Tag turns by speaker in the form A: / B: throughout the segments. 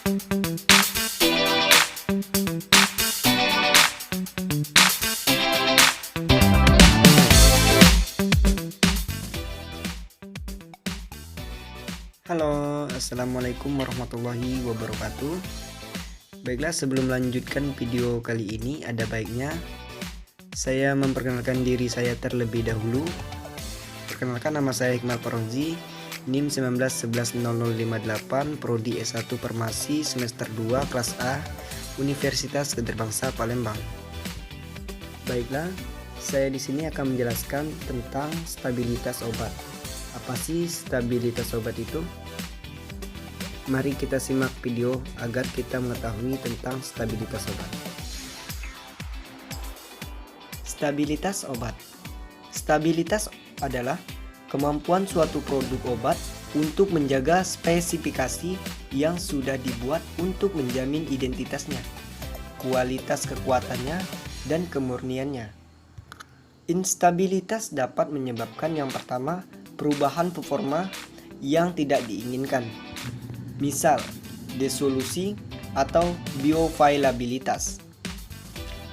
A: Halo, assalamualaikum warahmatullahi wabarakatuh. Baiklah, sebelum melanjutkan video kali ini, ada baiknya saya memperkenalkan diri saya terlebih dahulu. Perkenalkan, nama saya Hikmal Farozi, NIM 19110058, Prodi S1 Farmasi semester 2 kelas A, Universitas Gederbangsa Palembang. Baiklah, saya di sini akan menjelaskan tentang stabilitas obat. Apa sih stabilitas obat itu? Mari kita simak video agar kita mengetahui tentang stabilitas obat. Stabilitas obat. Stabilitas adalah kemampuan suatu produk obat untuk menjaga spesifikasi yang sudah dibuat untuk menjamin identitasnya, kualitas kekuatannya, dan kemurniannya. Instabilitas dapat menyebabkan yang pertama, perubahan performa yang tidak diinginkan. Misal, desolusi atau bioavailabilitas.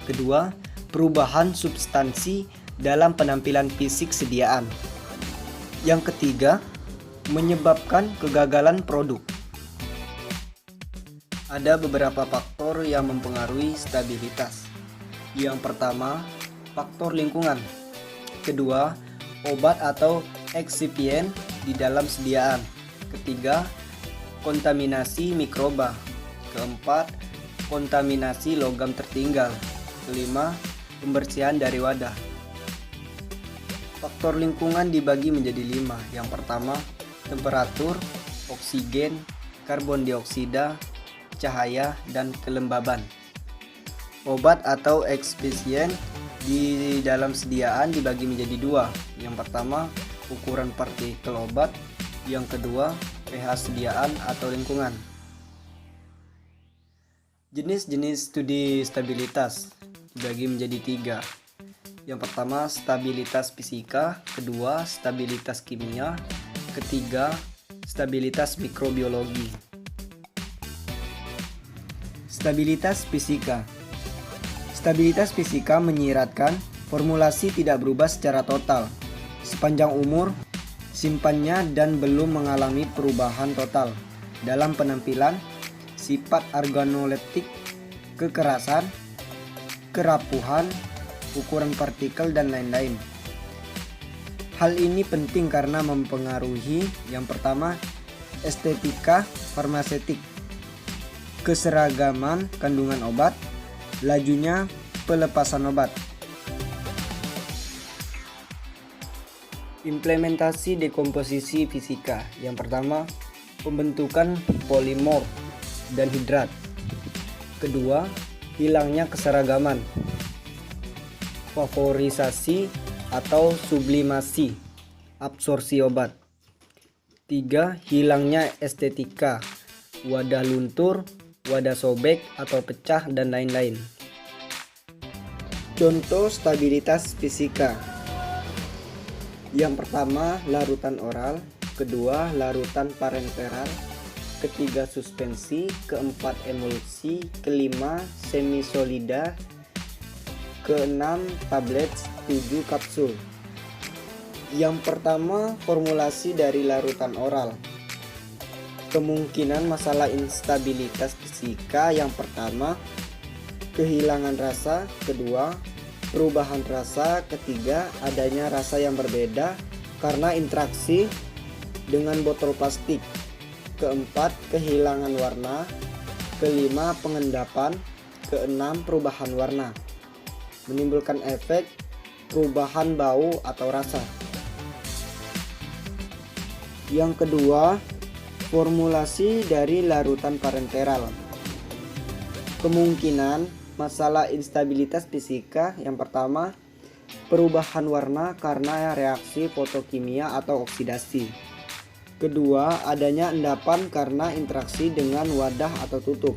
A: Kedua, perubahan substansi dalam penampilan fisik sediaan. Yang ketiga, menyebabkan kegagalan produk. Ada beberapa faktor yang mempengaruhi stabilitas. Yang pertama, faktor lingkungan. Kedua, obat atau eksipien di dalam sediaan. Ketiga, kontaminasi mikroba. Keempat, kontaminasi logam tertinggal. Kelima, pembersihan dari wadah. Faktor lingkungan dibagi menjadi 5. Yang pertama, temperatur, oksigen, karbon dioksida, cahaya, dan kelembaban. Obat atau eksipien di dalam sediaan dibagi menjadi 2. Yang pertama, ukuran partikel obat. Yang kedua, pH sediaan atau lingkungan. Jenis-jenis studi stabilitas dibagi menjadi 3. Yang pertama, stabilitas fisika. Kedua, stabilitas kimia. Ketiga, stabilitas mikrobiologi. Stabilitas fisika. Stabilitas fisika menyiratkan formulasi tidak berubah secara total sepanjang umur simpannya dan belum mengalami perubahan total dalam penampilan, sifat organoleptik, kekerasan, kerapuhan, ukuran partikel, dan lain-lain. Hal ini penting karena mempengaruhi yang pertama, estetika farmaseutik, keseragaman kandungan obat, lajunya pelepasan obat. Implementasi dekomposisi fisika. Yang pertama, pembentukan polimer dan hidrat. Kedua, hilangnya keseragaman. Favorisasi atau sublimasi absorpsi obat. 3. Hilangnya estetika, wadah luntur, wadah sobek atau pecah, dan lain-lain. Contoh stabilitas fisika. Yang pertama, larutan oral. Kedua, larutan parenteral. Ketiga, suspensi. Keempat, emulsi. Kelima, semisolida. Keenam, tablet. 7, kapsul. Yang pertama, formulasi dari larutan oral. Kemungkinan masalah instabilitas fisika. Yang pertama, kehilangan rasa. Kedua, perubahan rasa. Ketiga, adanya rasa yang berbeda karena interaksi dengan botol plastik. Keempat, kehilangan warna. Kelima, pengendapan. Keenam, perubahan warna, menimbulkan efek perubahan bau atau rasa. Yang kedua, formulasi dari larutan parenteral. Kemungkinan masalah instabilitas fisika. Yang pertama, perubahan warna karena reaksi fotokimia atau oksidasi. Kedua, adanya endapan karena interaksi dengan wadah atau tutup.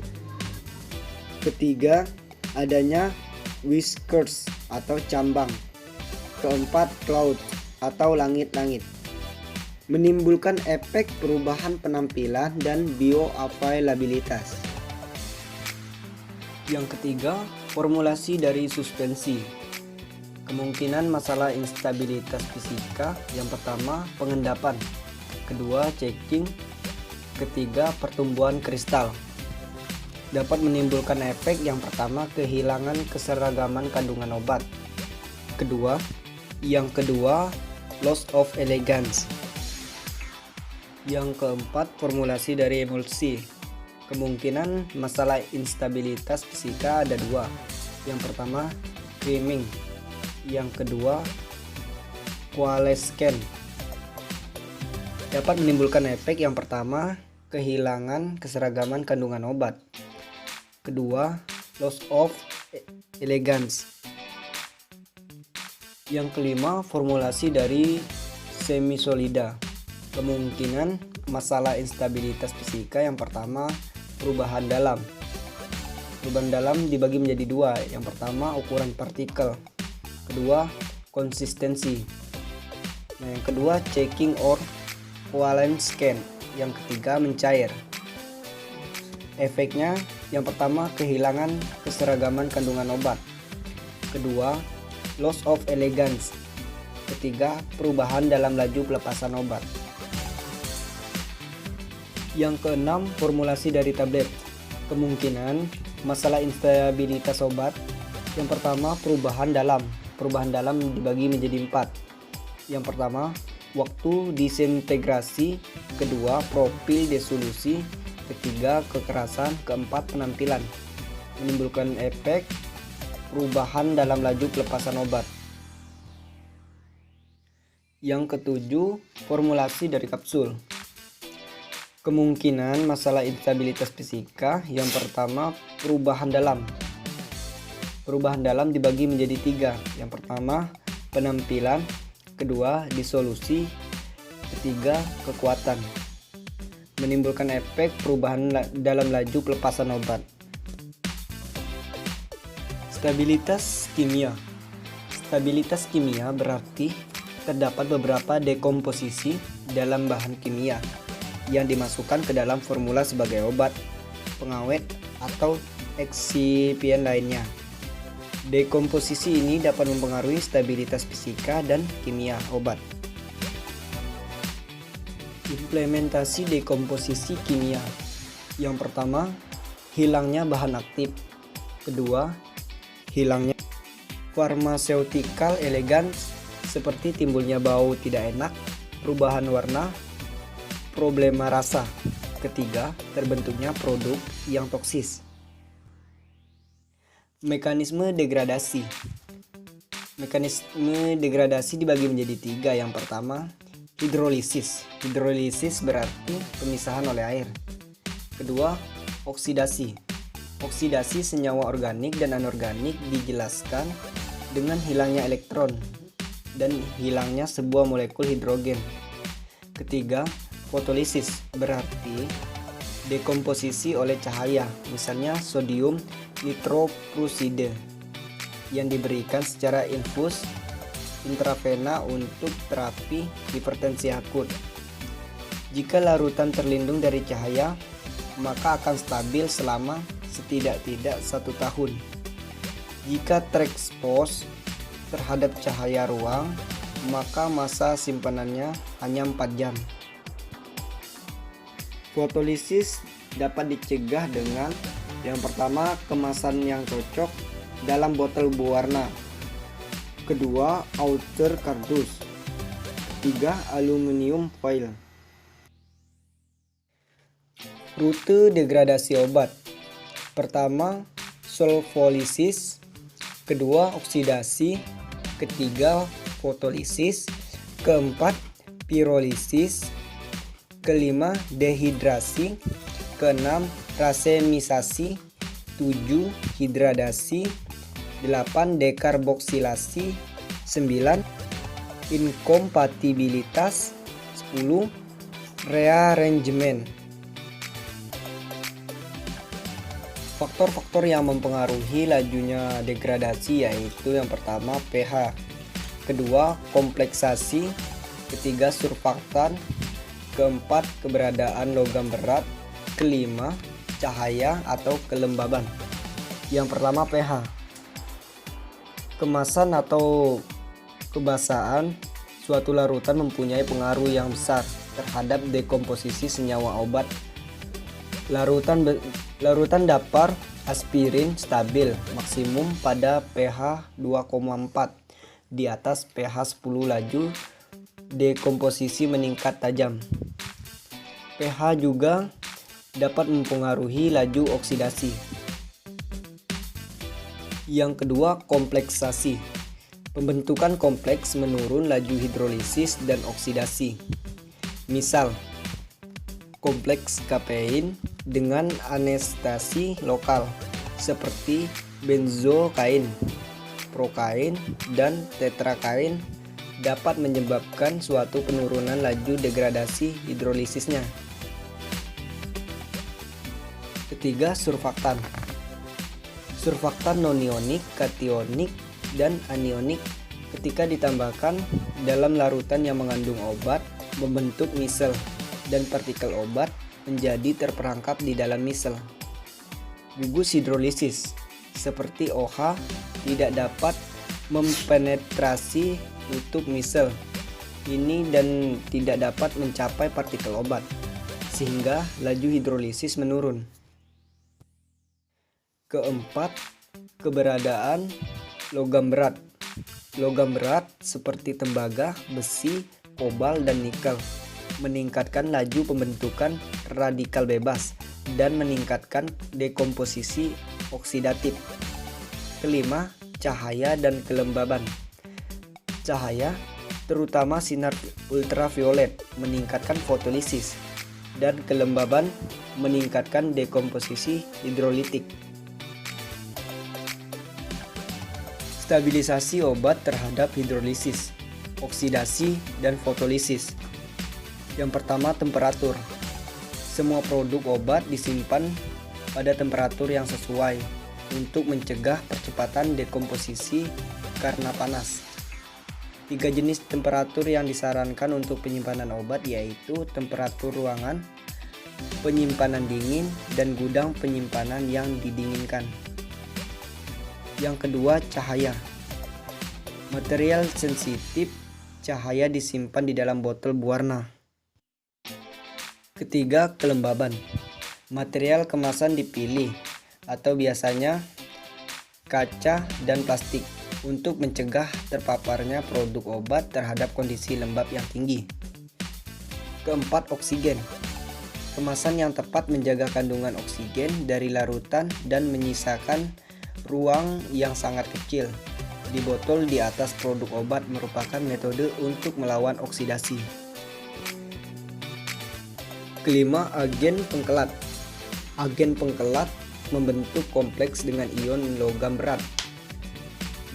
A: Ketiga, adanya whiskers atau cambang. Keempat, cloud atau langit-langit. menimbulkan efek perubahan penampilan dan bioavailabilitas. Yang ketiga, formulasi dari suspensi. Kemungkinan masalah instabilitas fisika. Yang pertama, pengendapan. Kedua, checking. Ketiga, pertumbuhan kristal. Dapat menimbulkan efek yang pertama, kehilangan keseragaman kandungan obat. Yang kedua, loss of elegance. Yang keempat, formulasi dari emulsi. Kemungkinan masalah instabilitas fisika ada dua. Yang pertama, creaming. Yang kedua, coalescence. Dapat menimbulkan efek yang pertama, kehilangan keseragaman kandungan obat. Kedua, loss of elegance. Yang kelima, formulasi dari semisolida. Kemungkinan masalah instabilitas fisika yang pertama, perubahan dalam. Perubahan dalam dibagi menjadi dua. Yang pertama, ukuran partikel. Kedua, konsistensi. Nah, yang kedua, checking or covalence scan. Yang ketiga, mencair. Efeknya, yang pertama, kehilangan keseragaman kandungan obat. Kedua, loss of elegance. Ketiga, perubahan dalam laju pelepasan obat. Yang keenam, formulasi dari tablet. Kemungkinan masalah instabilitas obat. Yang pertama, perubahan dalam. Perubahan dalam dibagi menjadi 4. Yang pertama, waktu disintegrasi. Kedua, profil desolusi. Ketiga, kekerasan. Keempat, penampilan. Menimbulkan efek perubahan dalam laju pelepasan obat. Yang ketujuh, formulasi dari kapsul. Kemungkinan masalah instabilitas fisika. Yang pertama, perubahan dalam. Perubahan dalam dibagi menjadi 3. Yang pertama, penampilan. Kedua, disolusi. Ketiga, kekuatan. Menimbulkan efek perubahan dalam laju pelepasan obat. Stabilitas kimia. Stabilitas kimia berarti terdapat beberapa dekomposisi dalam bahan kimia yang dimasukkan ke dalam formula sebagai obat, pengawet, atau eksipien lainnya. Dekomposisi ini dapat mempengaruhi stabilitas fisika dan kimia obat. Implementasi dekomposisi kimia. Yang pertama, hilangnya bahan aktif. Kedua, hilangnya pharmaceutical elegance seperti timbulnya bau tidak enak, perubahan warna, problema rasa. Ketiga, terbentuknya produk yang toksis. Mekanisme degradasi. Mekanisme degradasi dibagi menjadi 3. Yang pertama, hidrolisis. Hidrolisis berarti pemisahan oleh air. Kedua, oksidasi. Oksidasi senyawa organik dan anorganik dijelaskan dengan hilangnya elektron dan hilangnya sebuah molekul hidrogen. Ketiga, fotolisis berarti dekomposisi oleh cahaya, misalnya sodium nitroprusside yang diberikan secara infus intravena untuk terapi hipertensi akut. Jika larutan terlindung dari cahaya, maka akan stabil selama setidak-tidak 1 tahun. Jika terekspos terhadap cahaya ruang, maka masa simpanannya hanya 4 jam. Fotolisis dapat dicegah dengan yang pertama, kemasan yang cocok dalam botol berwarna. Kedua, outer kardus. Ketiga, aluminium foil. Rute degradasi obat. Pertama, sulfolisis. Kedua, oksidasi. Ketiga, fotolisis. Keempat, pirolisis. Kelima, dehidrasi. Keenam, rasemisasi. 7, hidradasi. 8, dekarboksilasi. 9, inkompatibilitas. 10, rearrangement. Faktor-faktor yang mempengaruhi lajunya degradasi yaitu yang pertama pH, kedua kompleksasi, Ketiga, surfaktan. Keempat, keberadaan logam berat. Kelima, cahaya atau kelembaban. Yang pertama, pH. Kemasan atau kebasahan suatu larutan mempunyai pengaruh yang besar terhadap dekomposisi senyawa obat. Larutan dapur aspirin stabil maksimum pada pH 2,4. Di atas pH 10 laju dekomposisi meningkat tajam. pH juga dapat mempengaruhi laju oksidasi. Yang kedua, kompleksasi. Pembentukan kompleks menurun laju hidrolisis dan oksidasi. Misal, kompleks kafein dengan anestesi lokal seperti benzokain, prokain, dan tetrakain dapat menyebabkan suatu penurunan laju degradasi hidrolisisnya. Ketiga, surfaktan. Surfaktan non-ionik, kationik, dan anionik ketika ditambahkan dalam larutan yang mengandung obat membentuk misel dan partikel obat menjadi terperangkap di dalam misel. Gugus hidrolisis seperti OH tidak dapat mempenetrasi tutup misel ini dan tidak dapat mencapai partikel obat, sehingga laju hidrolisis menurun. Keempat, keberadaan logam berat. Logam berat seperti tembaga, besi, kobal, dan nikel meningkatkan laju pembentukan radikal bebas dan meningkatkan dekomposisi oksidatif. Kelima, cahaya dan kelembaban. Cahaya, terutama sinar ultraviolet, meningkatkan fotolisis, dan kelembaban meningkatkan dekomposisi hidrolitik. Stabilisasi obat terhadap hidrolisis, oksidasi, dan fotolisis. Yang pertama, temperatur. Semua produk obat disimpan pada temperatur yang sesuai untuk mencegah percepatan dekomposisi karena panas. 3 jenis temperatur yang disarankan untuk penyimpanan obat yaitu temperatur ruangan, penyimpanan dingin, dan gudang penyimpanan yang didinginkan. Yang kedua, cahaya. Material sensitif cahaya disimpan di dalam botol berwarna. Ketiga, kelembaban. Material kemasan dipilih atau biasanya kaca dan plastik untuk mencegah terpaparnya produk obat terhadap kondisi lembab yang tinggi. Keempat, oksigen. Kemasan yang tepat menjaga kandungan oksigen dari larutan dan menyisakan ruang yang sangat kecil di botol di atas produk obat merupakan metode untuk melawan oksidasi. Kelima, agen pengkelat. Agen pengkelat membentuk kompleks dengan ion logam berat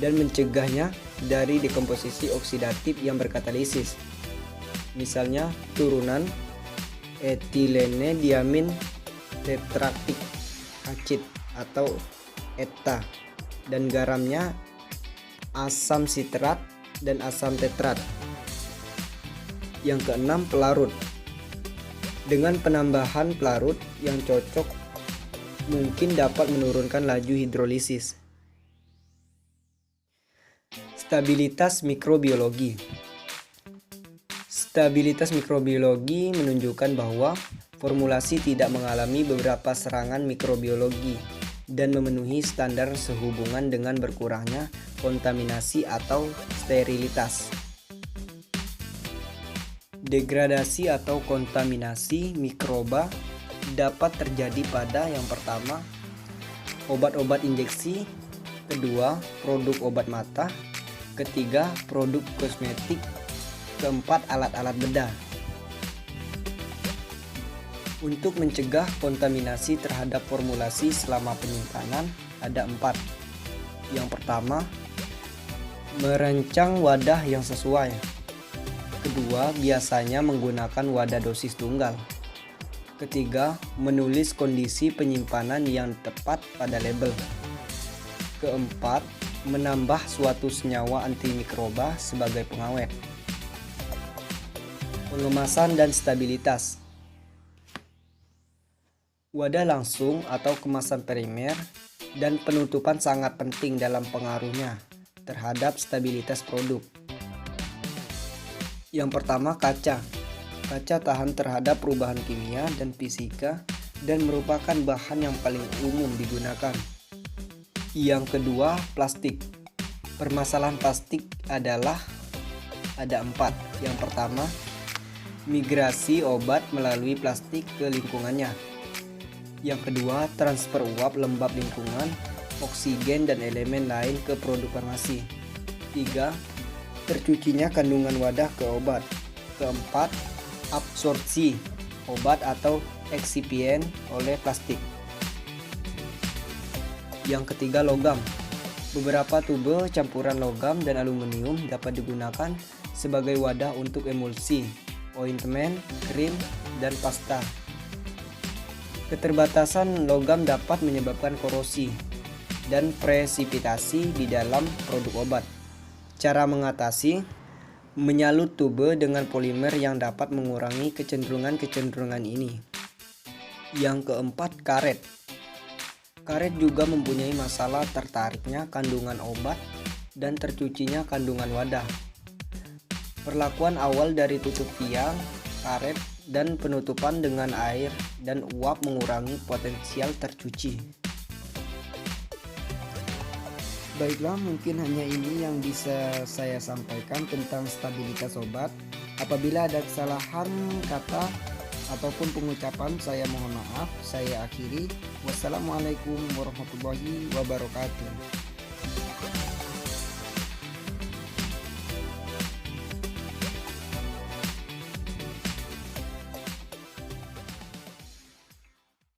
A: dan mencegahnya dari dekomposisi oksidatif yang berkatalisis. Misalnya turunan etilene diamin tetraktik acid atau ETA, dan garamnya asam sitrat dan asam tetrat. Yang keenam, pelarut. Dengan penambahan pelarut yang cocok mungkin dapat menurunkan laju hidrolisis. Stabilitas mikrobiologi. Stabilitas mikrobiologi menunjukkan bahwa formulasi tidak mengalami beberapa serangan mikrobiologi dan memenuhi standar sehubungan dengan berkurangnya kontaminasi atau sterilitas. Degradasi atau kontaminasi mikroba dapat terjadi pada yang pertama, obat-obat injeksi, kedua, produk obat mata, ketiga, produk kosmetik, keempat, alat-alat bedah. Untuk mencegah kontaminasi terhadap formulasi selama penyimpanan ada 4. Yang pertama, merancang wadah yang sesuai. Kedua, biasanya menggunakan wadah dosis tunggal. Ketiga, menulis kondisi penyimpanan yang tepat pada label. Keempat, menambah suatu senyawa antimikroba sebagai pengawet. Pengemasan dan stabilitas. Wadah langsung atau kemasan primer dan penutupan sangat penting dalam pengaruhnya terhadap stabilitas produk. Yang pertama, kaca. Kaca tahan terhadap perubahan kimia dan fisika dan merupakan bahan yang paling umum digunakan. Yang kedua, plastik. Permasalahan plastik adalah ada 4. Yang pertama, migrasi obat melalui plastik ke lingkungannya. Yang kedua, transfer uap lembab lingkungan, oksigen dan elemen lain ke produk farmasi. 3. Tercucinya kandungan wadah ke obat. Keempat, absorpsi obat atau eksipien oleh plastik. Yang ketiga, logam. Beberapa tube campuran logam dan aluminium dapat digunakan sebagai wadah untuk emulsi, ointmen, krim, dan pasta. Keterbatasan logam dapat menyebabkan korosi dan presipitasi di dalam produk obat. Cara mengatasi: menyalut tube dengan polimer yang dapat mengurangi kecenderungan ini. Yang keempat, karet. Karet juga mempunyai masalah tertariknya kandungan obat dan tercucinya kandungan wadah. Perlakuan awal dari tutup tiang, karet, dan penutupan dengan air dan uap mengurangi potensial tercuci. Baiklah, mungkin hanya ini yang bisa saya sampaikan tentang stabilitas obat. Apabila ada kesalahan kata ataupun pengucapan, saya mohon maaf. Saya akhiri. Wassalamualaikum warahmatullahi wabarakatuh.